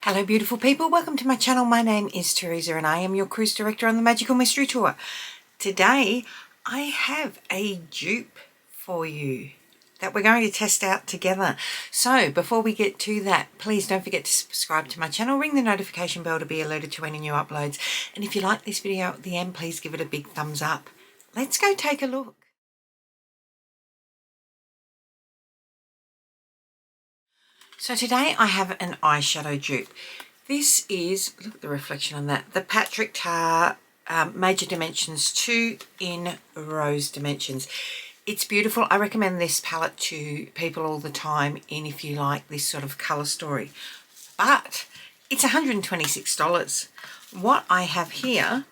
Hello beautiful people, welcome to my channel. My name is Teresa and I am your cruise director on the Magical Mystery Tour. Today I have a dupe for you that we're going to test out together. So before we get to that, please don't forget to subscribe to my channel, ring the notification bell to be alerted to any new uploads, and if you like this video at the end, please give it a big thumbs up. Let's go take a look. So today I have an eyeshadow dupe. This is, look at the reflection on that, the Perfector Major Dimensions 2 in Rose Dimensions. It's beautiful. I recommend this palette to people all the time if you like this sort of colour story. But it's $126. What I have here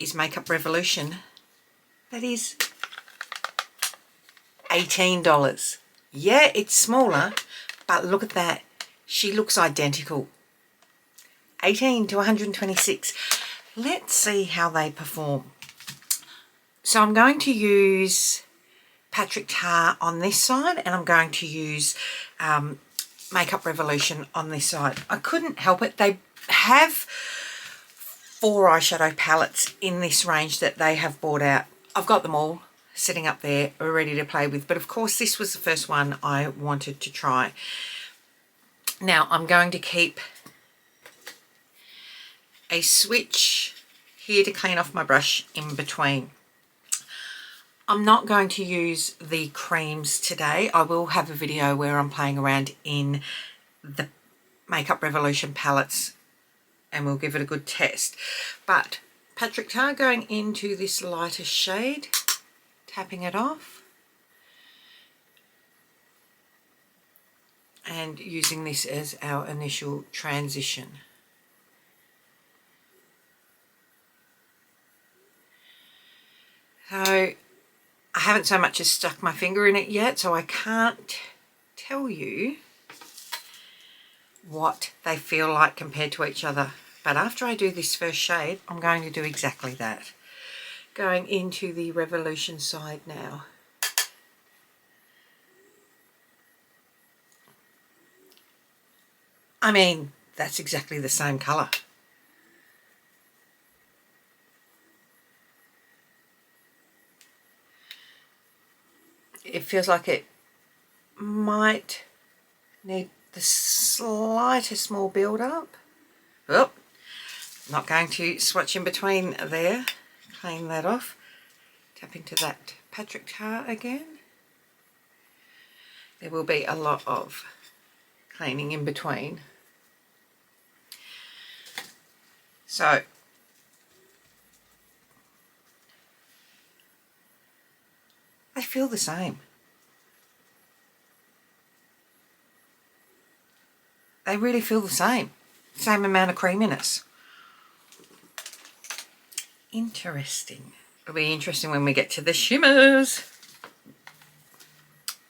is Makeup Revolution. That is $18. Yeah, it's smaller, but look at that. She looks identical. 18 to 126. Let's see how they perform. So I'm going to use Perfector on this side and I'm going to use Makeup Revolution on this side. I couldn't help it. They have 4 eyeshadow palettes in this range that they have bought out. I've got them all sitting up there ready to play with, but of course this was the first one I wanted to try. Now I'm going to keep a switch here to clean off my brush in between. I'm not going to use the creams today. I will have a video where I'm playing around in the Makeup Revolution palettes and we'll give it a good test. But Perfector going into this lighter shade, tapping it off and using this as our initial transition. So I haven't so much as stuck my finger in it yet, so I can't tell you what they feel like compared to each other. But after I do this first shade, I'm going to do exactly that. Going into the Revolution side now. I mean, that's exactly the same colour. It feels like it might need the slightest small build up. Oh, not going to swatch in between there. Clean that off. Tap into that Perfector again. There will be a lot of cleaning in between. So they feel the same. They really feel the same. Same amount of creaminess. Interesting. It'll be interesting when we get to the shimmers.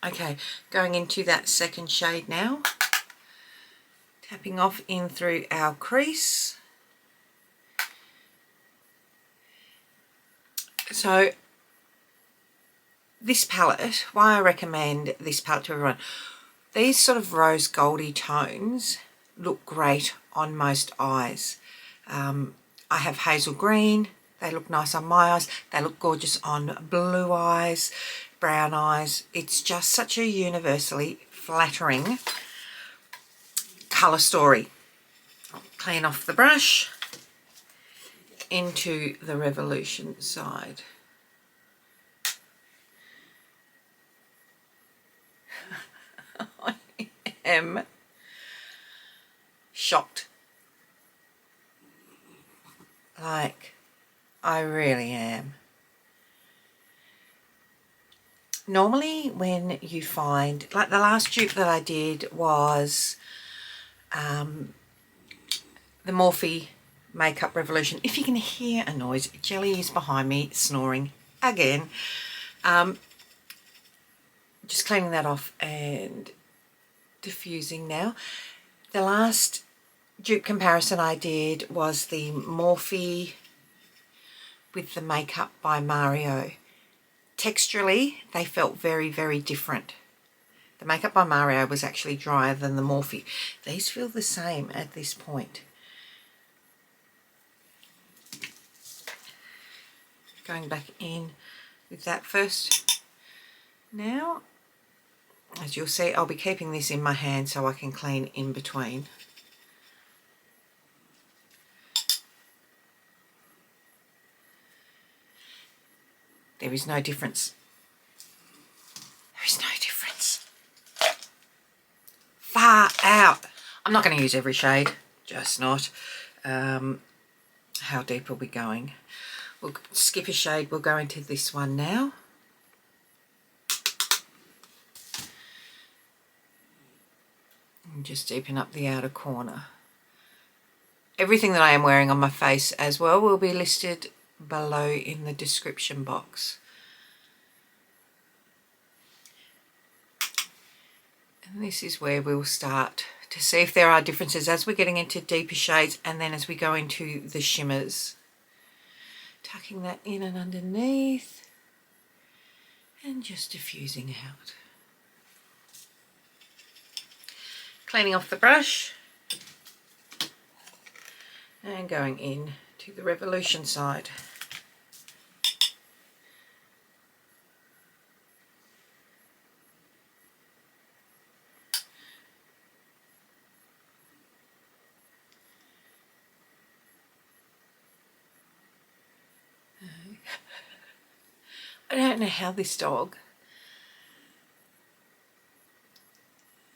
Okay, going into that second shade now. Tapping off in through our crease. So this palette, why I recommend this palette to everyone, these sort of rose goldy tones look great on most eyes. I have hazel green, they look nice on my eyes, they look gorgeous on blue eyes, brown eyes. It's just such a universally flattering colour story. I'll clean off the brush into the Revolution side. I am shocked. Like, I really am. Normally when you find, like the last dupe that I did was the Morphe Makeup Revolution. If you can hear a noise, Jelly is behind me snoring again. Just cleaning that off and diffusing now. The last dupe comparison I did was the Morphe with the Makeup by Mario. Texturally, they felt very, very different. The The Makeup by Mario was actually drier than the Morphe. These feel the same at this point. Going back in with that first. Now, as you'll see, I'll be keeping this in my hand so I can clean in between. There is no difference. There is no difference. Far out. I'm not going to use every shade, just not. How deep are we going? We'll skip a shade. We'll go into this one now. And just deepen up the outer corner. Everything that I am wearing on my face as well will be listed below in the description box. And this is where we'll start to see if there are differences as we're getting into deeper shades, and then as we go into the shimmers. Tucking that in and underneath and just diffusing out. Cleaning off the brush and going in to the Revolution side. I don't know how this dog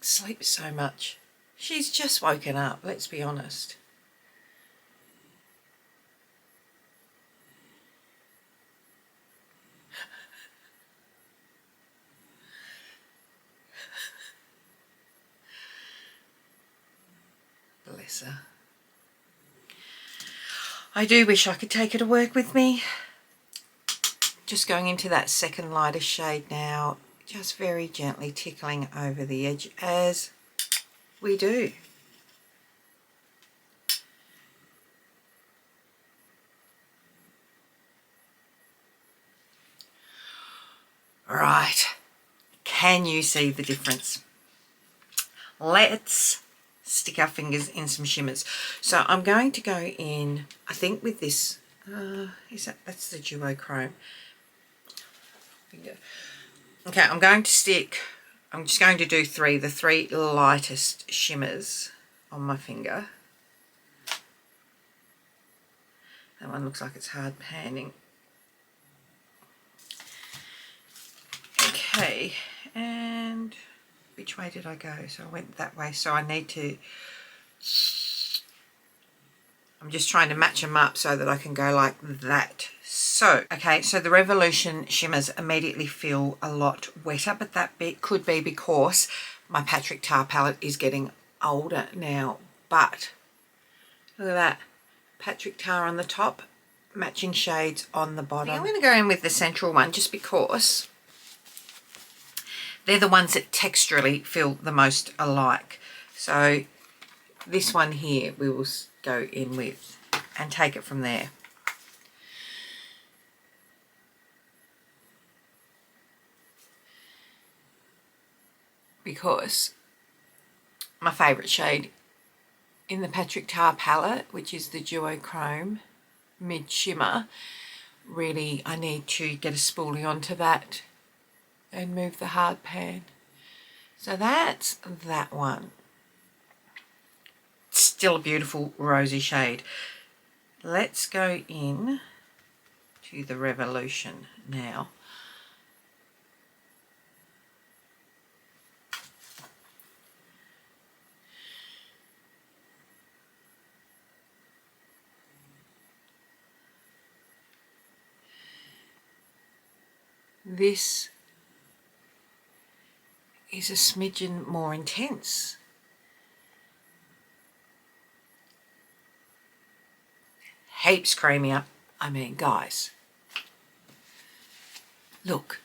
sleeps so much. She's just woken up, let's be honest. Bless her. I do wish I could take her to work with me. Just going into that second lighter shade now, just very gently tickling over the edge as we do. Right, can you see the difference? Let's stick our fingers in some shimmers. So I'm going to go in, I think with this, that's the duochrome. Okay, I'm just going to do the three lightest shimmers on my finger. That one looks like it's hard panning. Okay, and which way did I go? So I went that way, so I need to, I'm just trying to match them up so that I can go like that. So, okay, so the Revolution shimmers immediately feel a lot wetter, but that bit could be because my Patrick Tar palette is getting older now. But look at that, Patrick Tar on the top, matching shades on the bottom. I'm going to go in with the central one just because they're the ones that texturally feel the most alike. So this one here we will go in with and take it from there. Because my favourite shade in the Patrick Tar palette, which is the duochrome mid shimmer, really I need to get a spoolie onto that and move the hard pan. So that's that one. Still a beautiful rosy shade. Let's go in to the Revolution now. This is a smidgen more intense. Heaps creamier. I mean, guys, look.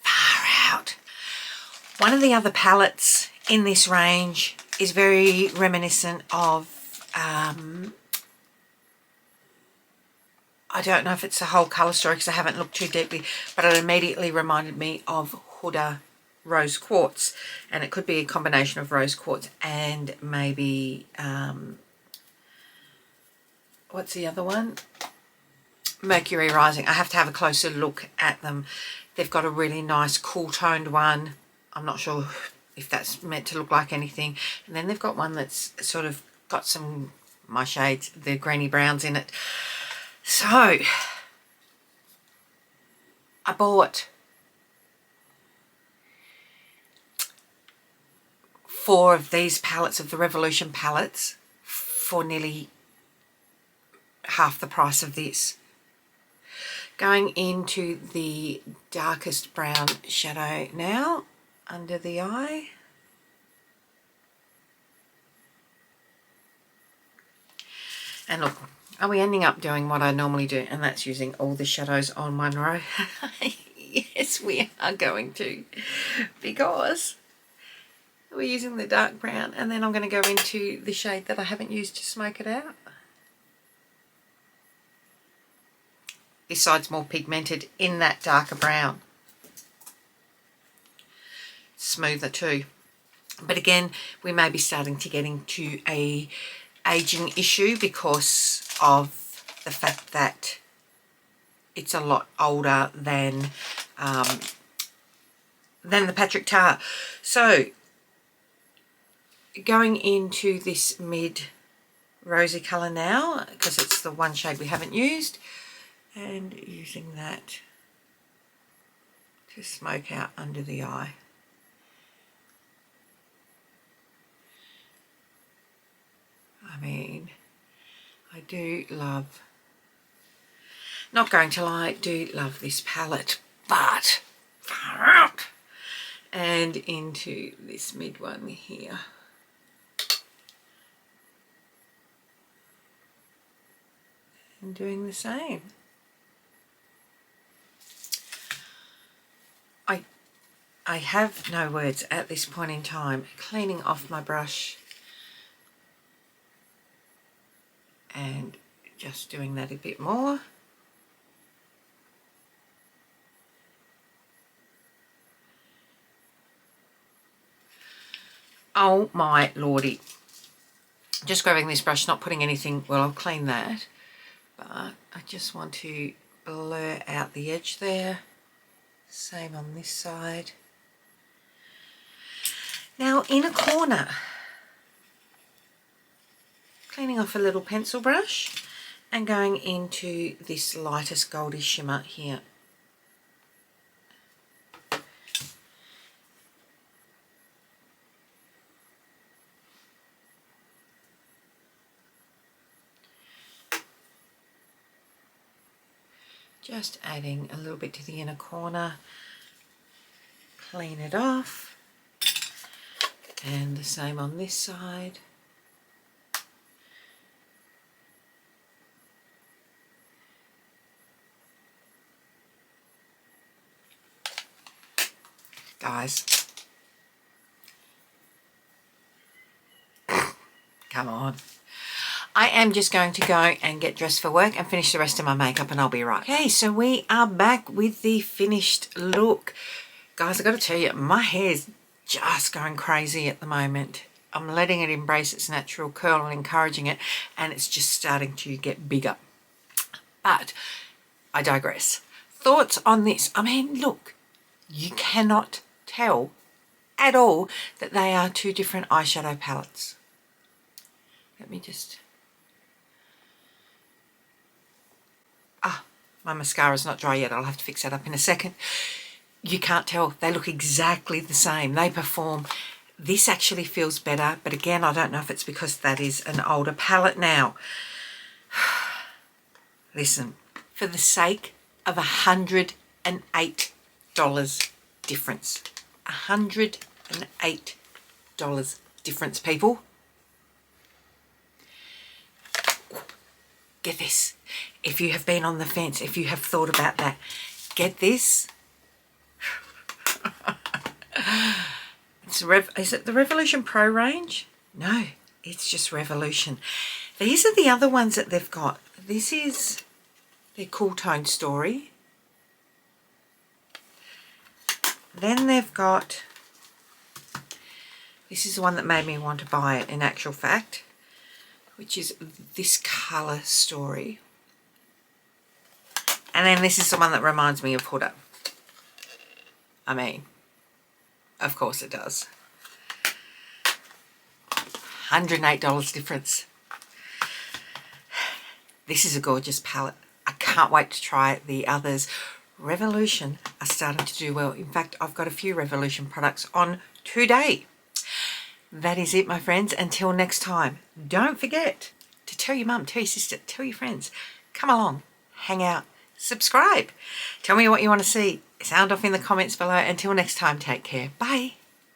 Far out. One of the other palettes in this range is very reminiscent of I don't know if it's the whole colour story because I haven't looked too deeply, but it immediately reminded me of Huda Rose Quartz, and it could be a combination of Rose Quartz and maybe, what's the other one? Mercury Rising. I have to have a closer look at them. They've got a really nice cool toned one. I'm not sure if that's meant to look like anything. And then they've got one that's sort of got some, my shades, the greeny browns in it. So, I bought 4 of these palettes of the Revolution palettes for nearly half the price of this. Going into the darkest brown shadow now, under the eye. And look, are we ending up doing what I normally do, and that's using all the shadows on one row? Yes, we are going to, because we're using the dark brown, and then I'm going to go into the shade that I haven't used to smoke it out. This side's more pigmented in that darker brown. Smoother too. But again, we may be starting to get into a aging issue because of the fact that it's a lot older than the Patrick Tar. So going into this mid rosy colour now, because it's the one shade we haven't used, and using that to smoke out under the eye. I mean, I do love, not going to lie, do love this palette, but far out. And into this mid one here. And doing the same. I have no words at this point in time. Cleaning off my brush and just doing that a bit more. Oh my lordy. Just grabbing this brush, not putting anything, well, I'll clean that, but I just want to blur out the edge there. Same on this side. Now in a corner, cleaning off a little pencil brush and going into this lightest goldy shimmer here. Just adding a little bit to the inner corner, clean it off. And the same on this side. Guys, come on. I am just going to go and get dressed for work and finish the rest of my makeup, and I'll be right. Okay, so we are back with the finished look. Guys, I've got to tell you, my hair's just going crazy at the moment. I'm letting it embrace its natural curl and encouraging it, and it's just starting to get bigger. But I digress. Thoughts on this? I mean, look, you cannot tell at all that they are 2 different eyeshadow palettes. Let me just... my mascara's not dry yet. I'll have to fix that up in a second. You can't tell. They look exactly the same. They perform. This actually feels better, but again, I don't know if it's because that is an older palette now. Listen, for the sake of $108 difference. $108 difference, people. Get this. If you have been on the fence, if you have thought about that, get this. Is it the Revolution Pro range? No, it's just Revolution. These are the other ones that they've got. This is their Cool Tone Story. Then they've got, this is the one that made me want to buy it in actual fact, which is this Colour Story. And then this is the one that reminds me of Huda. I mean, of course it does. $108 difference. This is a gorgeous palette. I can't wait to try the others. Revolution are starting to do well. In fact, I've got a few Revolution products on today. That is it, my friends. Until next time, don't forget to tell your mum, tell your sister, tell your friends. Come along, hang out, subscribe. Tell me what you want to see. Sound off in the comments below. Until next time, take care. Bye.